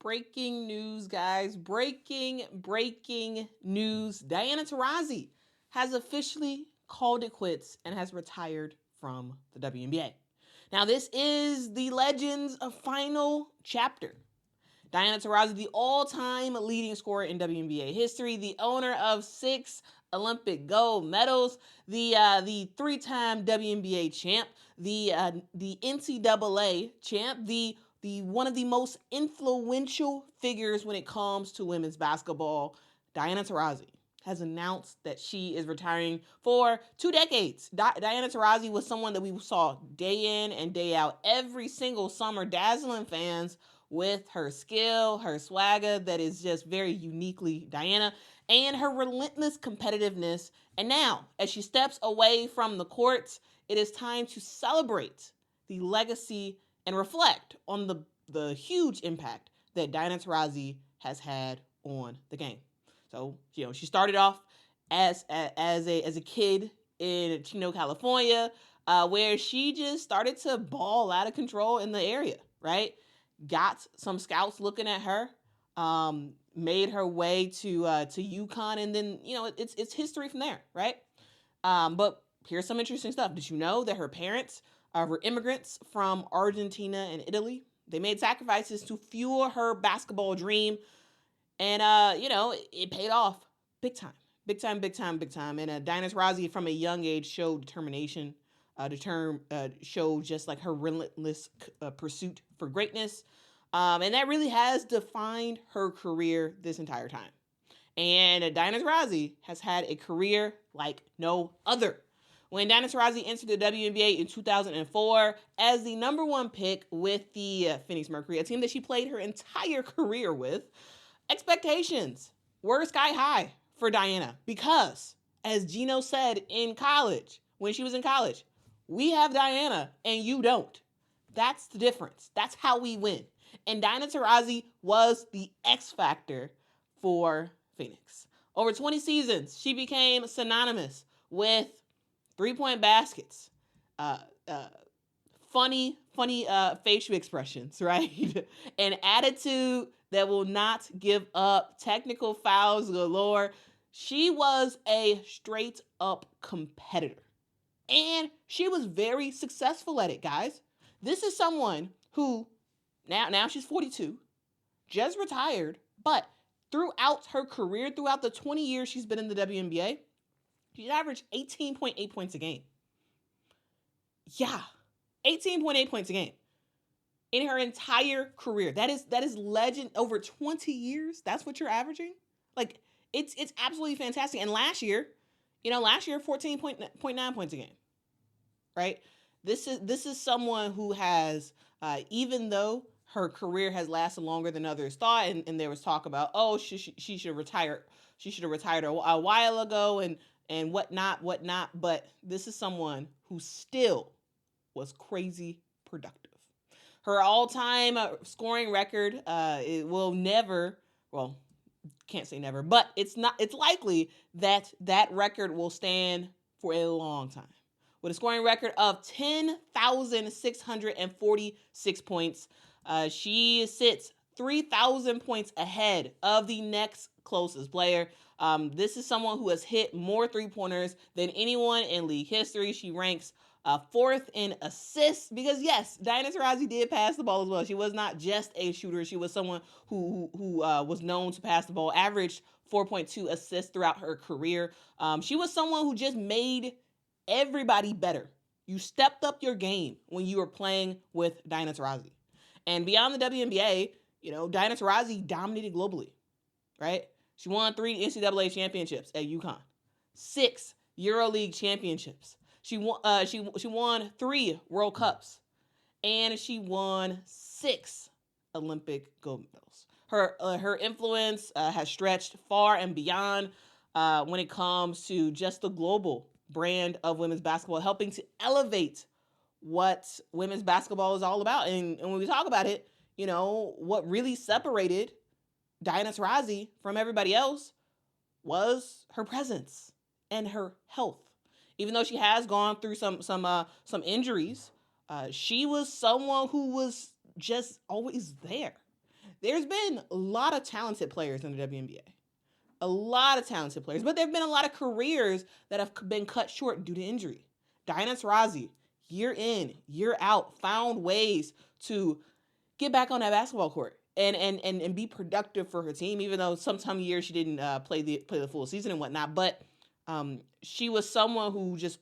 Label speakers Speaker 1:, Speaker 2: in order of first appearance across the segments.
Speaker 1: Breaking news, guys. Breaking news. Diana Taurasi has officially called it quits and has retired from the WNBA. Now, this is the Legends of final chapter. Diana Taurasi, the all-time leading scorer in WNBA history, the owner of 6 Olympic gold medals, the three-time WNBA champ, the NCAA champ, the one of the most influential figures when it comes to women's basketball. Diana Taurasi has announced that she is retiring for 2 decades. Diana Taurasi was someone that we saw day in and day out every single summer, dazzling fans with her skill, her swagger that is just very uniquely Diana, and her relentless competitiveness. And now, as she steps away from the courts, it is time to celebrate the legacy and reflect on the huge impact that Diana Taurasi has had on the game. So, she started off as a kid in Chino, California, where she just started to ball out of control in the area, right? Got some scouts looking at her, made her way to UConn, and then it's history from there, right? But here's some interesting stuff. Did you know that her parents were immigrants from Argentina and Italy? They made sacrifices to fuel her basketball dream, and it paid off big time, big time, big time, big time. And Diana Taurasi, from a young age, showed determination. Showed just like her relentless pursuit for greatness. And that really has defined her career this entire time. And Diana Taurasi has had a career like no other. When Diana Taurasi entered the WNBA in 2004 as the number 1 pick with the Phoenix Mercury, a team that she played her entire career with, expectations were sky high for Diana because, as Gino said in college, when she was in college, we have Diana and you don't. That's the difference. That's how we win. And Diana Taurasi was the X factor for Phoenix. Over 20 seasons, she became synonymous with 3-point baskets, funny facial expressions, right? An attitude that will not give up, technical fouls galore. She was a straight up competitor. And she was very successful at it, guys. This is someone who, now she's 42, just retired, but throughout her career, throughout the 20 years she's been in the WNBA, she's averaged 18.8 points a game. Yeah, 18.8 points a game in her entire career. That is legend. Over 20 years, that's what you're averaging. Like, it's absolutely fantastic. And last year, 14.9 points a game, right? This is someone who has, even though her career has lasted longer than others thought, and there was talk about, she should retire. She should have retired a while ago, and whatnot. But this is someone who still was crazy productive. Her all-time scoring record, it will never, well, can't say never, but it's likely that record will stand for a long time. With a scoring record of 10,646 points, she sits 3,000 points ahead of the next closest player. This is someone who has hit more three-pointers than anyone in league history. She ranks 4th in assists because, yes, Diana Taurasi did pass the ball as well. She was not just a shooter. She was someone who was known to pass the ball, averaged 4.2 assists throughout her career. She was someone who just made everybody better. You stepped up your game when you were playing with Diana Taurasi. And beyond the WNBA, Diana Taurasi dominated globally, right? She won 3 NCAA championships at UConn, 6 EuroLeague championships. She won 3 World Cups, and she won 6 Olympic gold medals. Her influence has stretched far and beyond when it comes to just the global brand of women's basketball, helping to elevate what women's basketball is all about. And when we talk about it, what really separated Diana Taurasi from everybody else was her presence and her health. Even though she has gone through some injuries, she was someone who was just always there. there's been a lot of talented players in the WNBA. A lot of talented players, but there have been a lot of careers that have been cut short due to injury. Diana Taurasi, year in, year out, found ways to get back on that basketball court and be productive for her team, even though some years she didn't play the full season and whatnot. But she was someone who just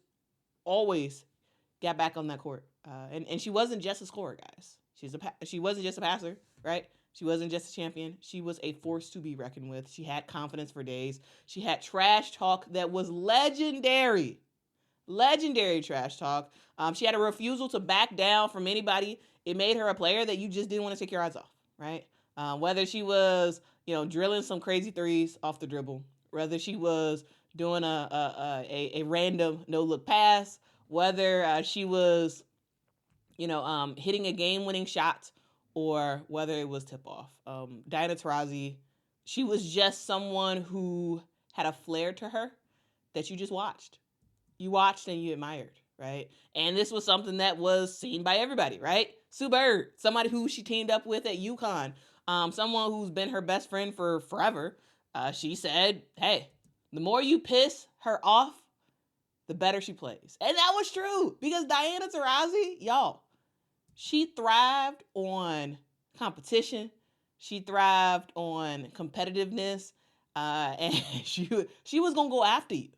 Speaker 1: always got back on that court. And she wasn't just a scorer, guys. She wasn't just a passer, right? She wasn't just a champion. She was a force to be reckoned with. She had confidence for days. She had trash talk that was legendary. Legendary trash talk. She had a refusal to back down from anybody. It made her a player that you just didn't want to take your eyes off, right? Whether she was, drilling some crazy threes off the dribble, whether she was doing a random no-look pass, whether she was, hitting a game-winning shot, or whether it was tip-off. Diana Taurasi, she was just someone who had a flair to her that you just watched. You watched and you admired, right? And this was something that was seen by everybody, right? Sue Bird, somebody who she teamed up with at UConn, someone who's been her best friend for forever. She said, hey, the more you piss her off, the better she plays. And that was true, because Diana Taurasi, y'all, she thrived on competition. She thrived on competitiveness. And she was going to go after you.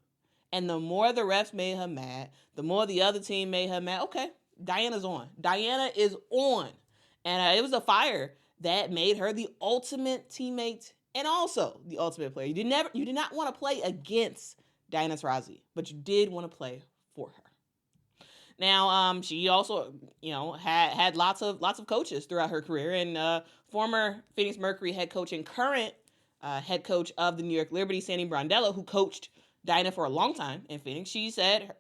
Speaker 1: And the more the refs made her mad, the more the other team made her mad. Okay, Diana's on. Diana is on. And it was a fire that made her the ultimate teammate and also the ultimate player. You did not want to play against Diana Taurasi, but you did want to play for her. Now, she also, had lots of coaches throughout her career, and former Phoenix Mercury head coach and current head coach of the New York Liberty, Sandy Brondello, who coached Diana for a long time in Phoenix, she said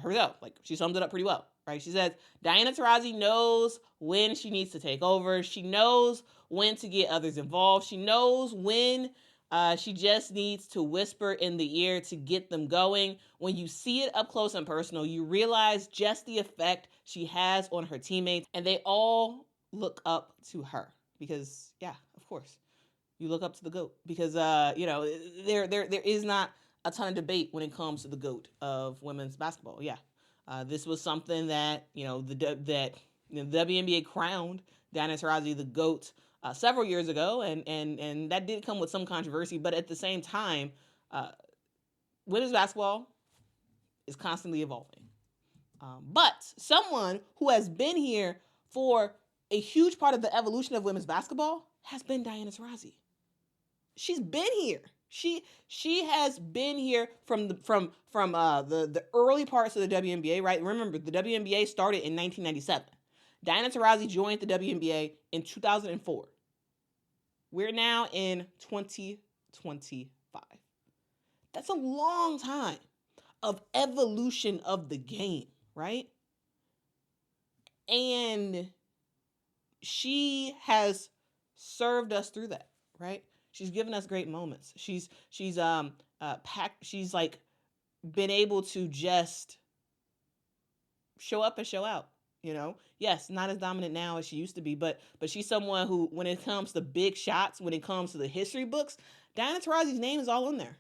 Speaker 1: herself, she summed it up pretty well, right? She says, Diana Taurasi knows when she needs to take over. She knows when to get others involved. She knows when she just needs to whisper in the ear to get them going. When you see it up close and personal, you realize just the effect she has on her teammates, and they all look up to her because, yeah, of course, you look up to the GOAT because, there is not a ton of debate when it comes to the GOAT of women's basketball. Yeah, this was something that the WNBA crowned Diana Taurasi the GOAT several years ago, and that did come with some controversy. But at the same time, women's basketball is constantly evolving. But someone who has been here for a huge part of the evolution of women's basketball has been Diana Taurasi. She's been here. She has been here from the early parts of the WNBA, right? Remember, the WNBA started in 1997. Diana Taurasi joined the WNBA in 2004. We're now in 2025. That's a long time of evolution of the game, right? And she has served us through that, right? She's given us great moments. She's been able to just show up and show out, Yes, not as dominant now as she used to be, but she's someone who, when it comes to big shots, when it comes to the history books, Diana Taurasi's name is all in there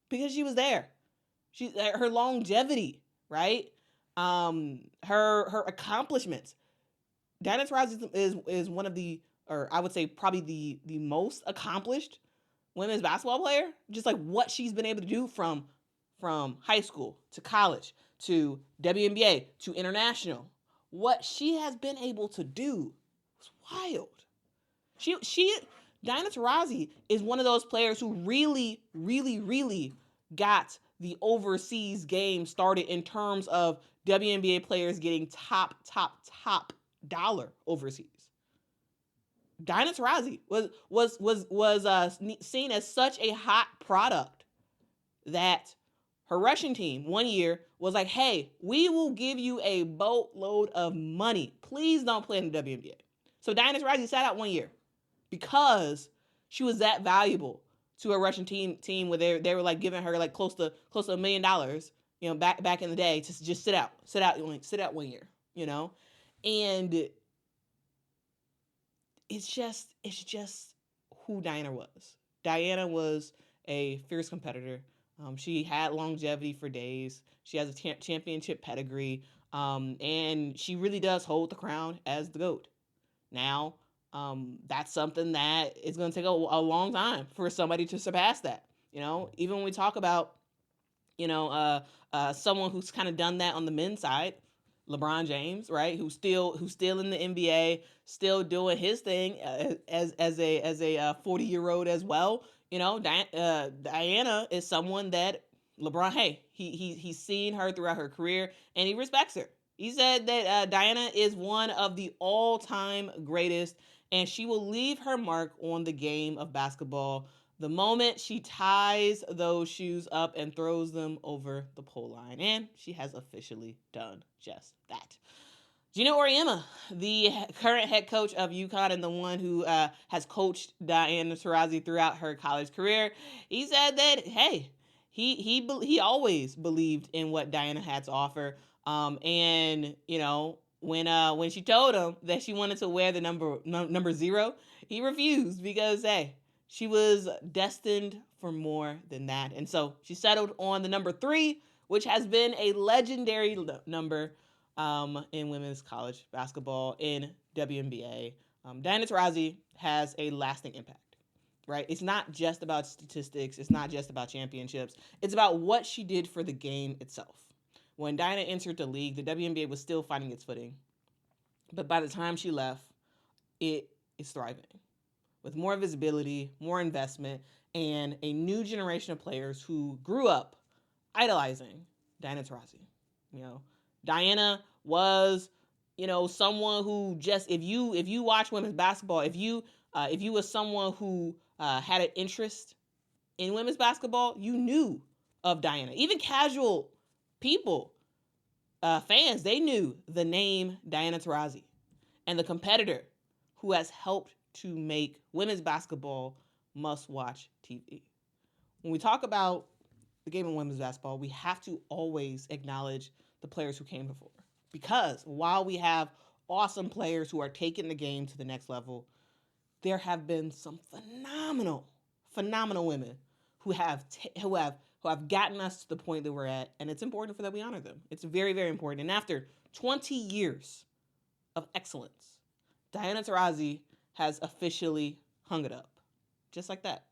Speaker 1: because she was there. Her longevity, right? Her accomplishments. Diana Taurasi is one of the, or I would say probably the most accomplished women's basketball player. Just like what she's been able to do from high school to college to WNBA to international. What she has been able to do is wild. Diana Taurasi is one of those players who really, really, really got the overseas game started in terms of WNBA players getting top dollar overseas. Diana Taurasi was seen as such a hot product that her Russian team one year was like, hey, we will give you a boatload of money. Please don't play in the WNBA. So Diana Taurasi sat out 1 year because she was that valuable to a Russian team where they were like giving her like close to $1 million, back in the day to just sit out 1 year, And it's just who Diana was. Diana was a fierce competitor. She had longevity for days. She has a championship pedigree, and she really does hold the crown as the GOAT. Now, that's something that is going to take a long time for somebody to surpass that. Even when we talk about, someone who's kind of done that on the men's side, LeBron James, right? Who's still in the NBA, still doing his thing as a 40-year-old as well. Diana is someone that LeBron, hey, he's seen her throughout her career and he respects her. He said that Diana is one of the all-time greatest, and she will leave her mark on the game of basketball the moment she ties those shoes up and throws them over the pole line. And she has officially done just that. Gino Auriemma, the current head coach of UConn and the one who has coached Diana Taurasi throughout her college career, he said that, hey, he always believed in what Diana had to offer. And when she told him that she wanted to wear the number 0, he refused because, hey, she was destined for more than that. And so she settled on the number 3, which has been a legendary number in women's college basketball in WNBA. Diana Taurasi has a lasting impact, right? It's not just about statistics. It's not just about championships. It's about what she did for the game itself. When Diana entered the league, the WNBA was still finding its footing. But by the time she left, it is thriving with more visibility, more investment, and a new generation of players who grew up idolizing Diana Taurasi. Diana was, someone who just, if you watch women's basketball, if you was someone who had an interest in women's basketball, you knew of Diana. Even casual people, fans, they knew the name Diana Taurasi and the competitor who has helped to make women's basketball must-watch TV. When we talk about the game of women's basketball, we have to always acknowledge the players who came before. Because while we have awesome players who are taking the game to the next level, there have been some phenomenal women who have gotten us to the point that we're at, and it's important that we honor them. It's very, very important. And after 20 years of excellence, Diana Taurasi has officially hung it up. Just like that.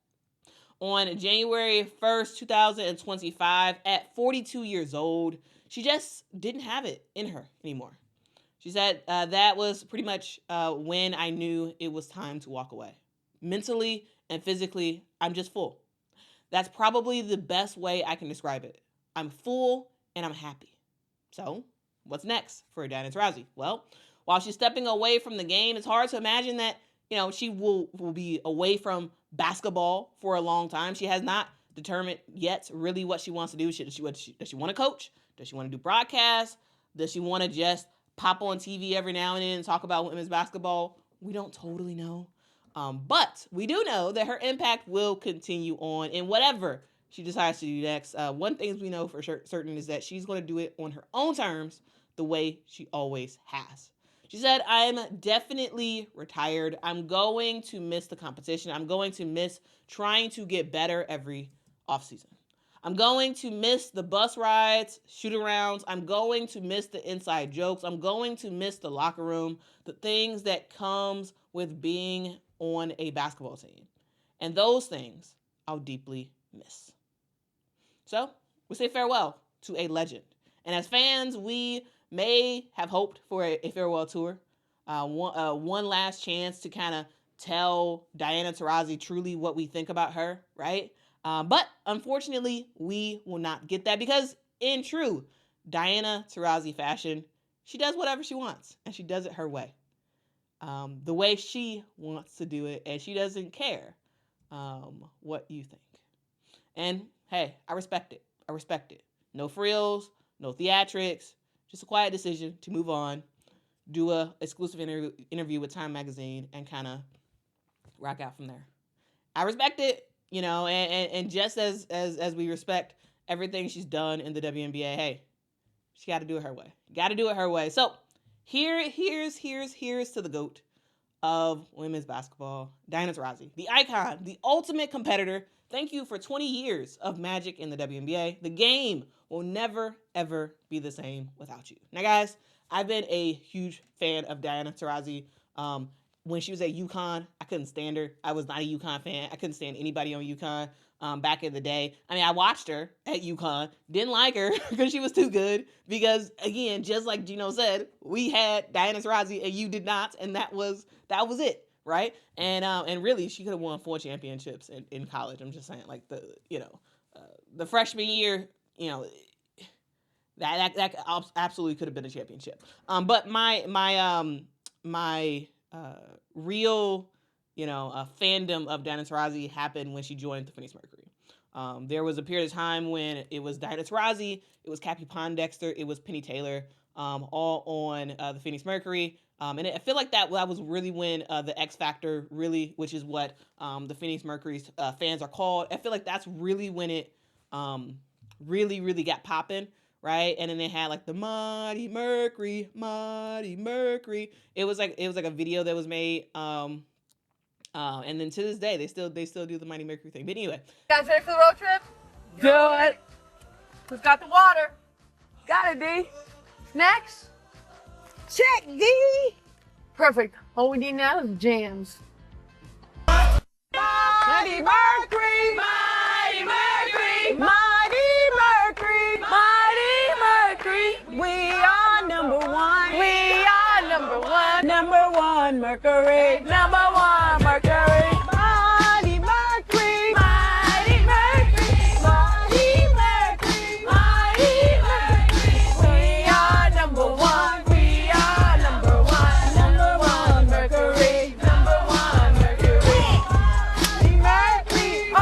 Speaker 1: On January 1st, 2025, at 42 years old, she just didn't have it in her anymore. She said, that was pretty much when I knew it was time to walk away. Mentally and physically, I'm just full. That's probably the best way I can describe it. I'm full and I'm happy. So, what's next for Diana Taurasi? Well, while she's stepping away from the game, it's hard to imagine that she will be away from basketball for a long time. She has not determined yet really what she wants to do. Does she want to coach? Does she want to do broadcasts? Does she want to just pop on TV every now and then and talk about women's basketball? We don't totally know. But we do know that her impact will continue on in whatever she decides to do next. One thing we know for certain is that she's going to do it on her own terms, the way she always has. She said, I'm definitely retired. I'm going to miss the competition. I'm going to miss trying to get better every offseason. I'm going to miss the bus rides, shoot-arounds. I'm going to miss the inside jokes. I'm going to miss the locker room, the things that comes with being on a basketball team. And those things I'll deeply miss. So we say farewell to a legend. And as fans, we may have hoped for a farewell tour, one last chance to kind of tell Diana Taurasi truly what we think about her, right? But unfortunately, we will not get that because in true Diana Taurasi fashion, she does whatever she wants and she does it her way. The way she wants to do it, and she doesn't care what you think. And hey, I respect it. No frills, no theatrics, just a quiet decision to move on, do a exclusive interview with Time Magazine, and kind of rock out from there. I respect it, and just as we respect everything she's done in the WNBA, hey, she got to do it her way. So here's to the GOAT. of women's basketball, Diana Taurasi, the icon, the ultimate competitor. Thank you for 20 years of magic in the WNBA. The game will never, ever be the same without you. Now, guys, I've been a huge fan of Diana Taurasi. When she was at UConn, I couldn't stand her. I was not a UConn fan. I couldn't stand anybody on UConn back in the day. I mean, I watched her at UConn. Didn't like her because she was too good. Because, again, just like Gino said, we had Diana Taurasi and you did not. And that was it, right? And really, she could have won 4 championships in college. I'm just saying, like, the freshman year, that absolutely could have been a championship. But my real, fandom of Diana Taurasi happened when she joined the Phoenix Mercury. There was a period of time when it was Diana Taurasi, it was Cappie Pondexter, it was Penny Taylor, all on the Phoenix Mercury. And I feel like that was really when the X Factor really, which is what the Phoenix Mercury's fans are called. I feel like that's really when it really, really got popping. Right, and then they had like the Mighty Mercury. It was like a video that was made, and then to this day they still do the Mighty Mercury thing. But anyway,
Speaker 2: guys ready for the road trip? Do it. Who's got the water? Got it, D. Snacks? Check, D. Perfect. All we need now is jams. Mighty Mercury. Mighty Mercury. Mighty Mercury. We are number one. We are number one. Number one Mercury. Number one Mercury. Mighty Mercury. Mighty Mercury. Mighty Mercury. Mighty Mercury. We are number one. We are number one. Number one Mercury. Number one Mercury. Mighty Mercury.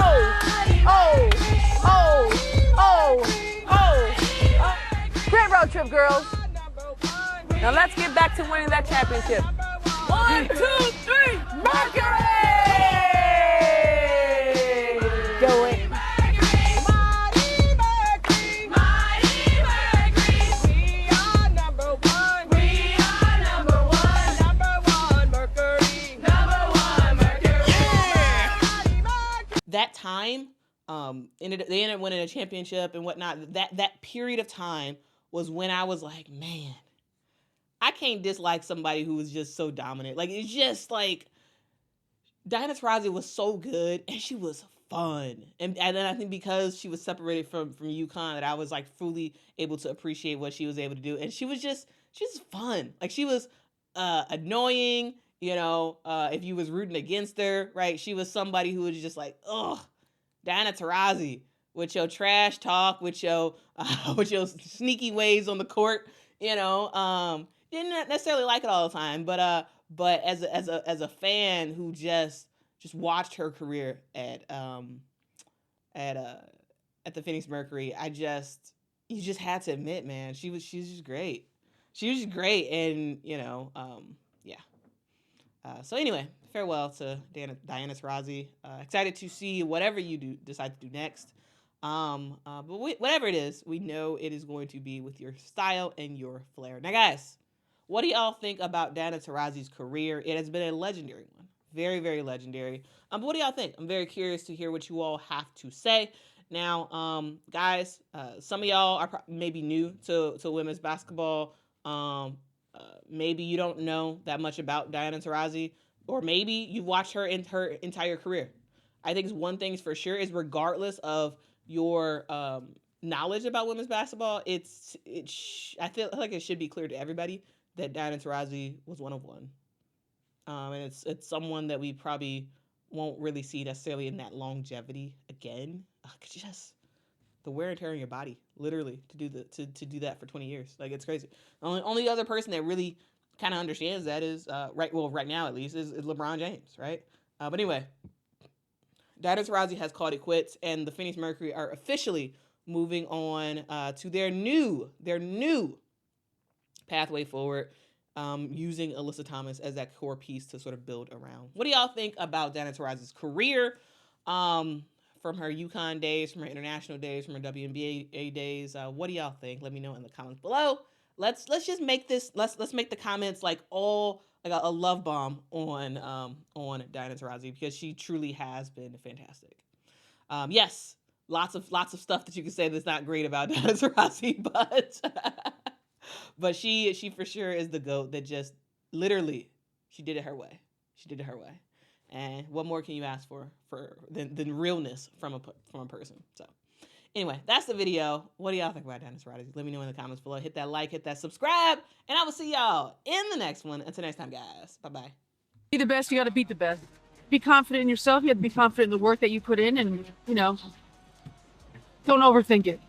Speaker 2: Great road trip, girls. Now let's get back to winning that championship. 1, 2, 3, Mercury! Do it. Mighty Mercury, Mighty Mercury. We are number one. We are number one. Number one Mercury. Number one Mercury. Yeah!
Speaker 1: That time, they ended up winning a championship and whatnot. That period of time was when I was like, man, I can't dislike somebody who was just so dominant. Like, it's just like, Diana Taurasi was so good and she was fun. And then I think because she was separated from UConn, that I was like fully able to appreciate what she was able to do. And she was fun. Like, she was annoying, if you was rooting against her, right? She was somebody who was just like, ugh, Diana Taurasi, with your trash talk, with your sneaky ways on the court, didn't necessarily like it all the time, but as a fan who just watched her career at the Phoenix Mercury, you just had to admit, man, she was just great. She was just great, and yeah. So anyway, farewell to Diana Taurasi. Excited to see whatever you decide to do next. But whatever it is, we know it is going to be with your style and your flair. Now, guys, what do y'all think about Diana Taurasi's career? It has been a legendary one. Very, very legendary. But what do y'all think? I'm very curious to hear what you all have to say. Now, guys, some of y'all are maybe new to women's basketball. Maybe you don't know that much about Diana Taurasi, or maybe you've watched her in her entire career. I think one thing's for sure is, regardless of your knowledge about women's basketball, I feel like it should be clear to everybody that Diana Taurasi was one of one. And it's someone that we probably won't really see necessarily in that longevity again. Just the wear and tear on your body, literally, to do that for 20 years. Like, it's crazy. Only other person that really kind of understands that is right now at least is LeBron James, right? But anyway, Diana Taurasi has called it quits, and the Phoenix Mercury are officially moving on to their new pathway forward, using Alyssa Thomas as that core piece to sort of build around. What do y'all think about Diana Taurasi's career? From her UConn days, from her international days, from her WNBA days. What do y'all think? Let me know in the comments below. Let's just make this. Let's make the comments like all a love bomb on Diana Taurasi, because she truly has been fantastic. Yes, lots of stuff that you can say that's not great about Diana Taurasi, but she for sure is the GOAT that just literally she did it her way. She did it her way. And what more can you ask for than realness from a person? So anyway, that's the video. What do y'all think about Diana Taurasi? Let me know in the comments below. Hit that like, hit that subscribe, and I will see y'all in the next one. Until next time, guys. Bye-bye.
Speaker 2: Be the best, you got to beat the best. Be confident in yourself. You have to be confident in the work that you put in, and, you know, don't overthink it.